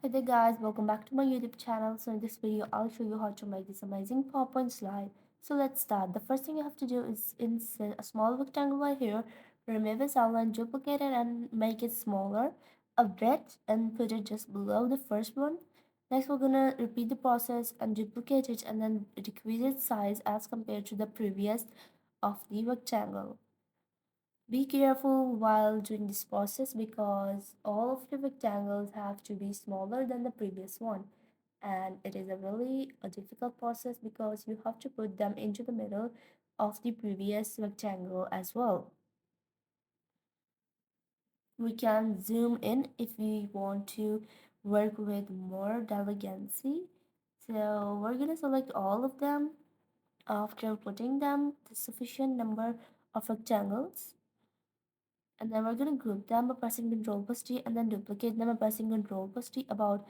Hey there guys, welcome back to my YouTube channel. So in this video, I'll show you how to make this amazing PowerPoint slide. So let's start. The first thing you have to do is insert a small rectangle right here, remove its outline, duplicate it and make it smaller a bit and put it just below the first one. Next, we're gonna repeat the process and duplicate it and then decrease its size as compared to the previous of the rectangle. Be careful while doing this process because all of the rectangles have to be smaller than the previous one, and it is a really difficult process because you have to put them into the middle of the previous rectangle as well. We can zoom in if we want to work with more delicacy. So we're gonna select all of them after putting them the sufficient number of rectangles, and then we're going to group them by pressing Ctrl plus T and then duplicate them by pressing Ctrl plus T about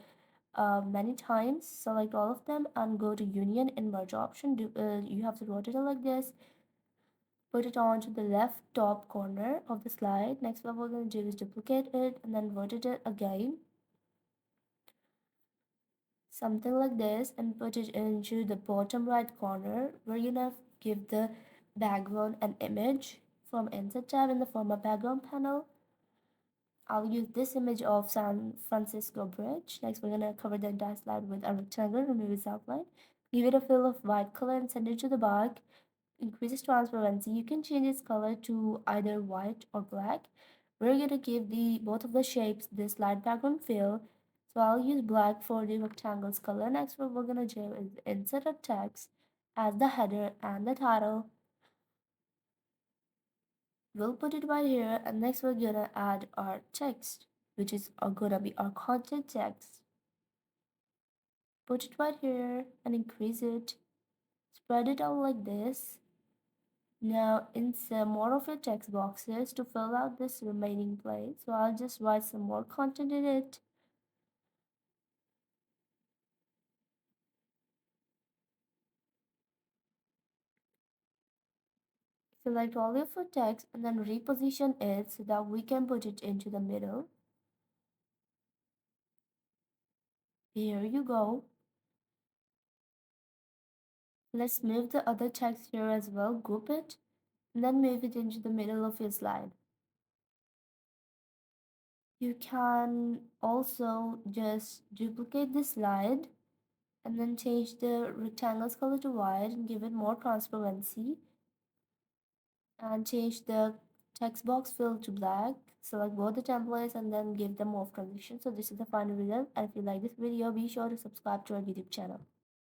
many times. Select all of them and go to Union in Merge option. You have to rotate it like this. Put it onto the left top corner of the slide. Next, what we're going to do is duplicate it and then rotate it again. Something like this, and put it into the bottom right corner. We're going to give the background an image from Insert tab in the form of background panel. I'll use this image of San Francisco Bridge. Next, we're gonna cover the entire slide with a rectangle, remove its outline, give it a fill of white color and send it to the back. Increase its transparency. You can change its color to either white or black. We're gonna give the both of the shapes this light background fill. So I'll use black for the rectangle's color. Next, what we're gonna do is insert a text as the header and the title. We'll put it right here, and next we're gonna add our text, which is gonna be our content text. Put it right here and increase it. Spread it out like this. Now insert more of your text boxes to fill out this remaining place. So I'll just write some more content in it. Select all of your text and then reposition it so that we can put it into the middle. Here you go. Let's move the other text here as well. Group it and then move it into the middle of your slide. You can also just duplicate the slide and then change the rectangle's color to white and give it more transparency, and change the text box fill to black. Select both the templates and then give them off transition. So this is the final result, and if you like this video, be sure to subscribe to our YouTube channel.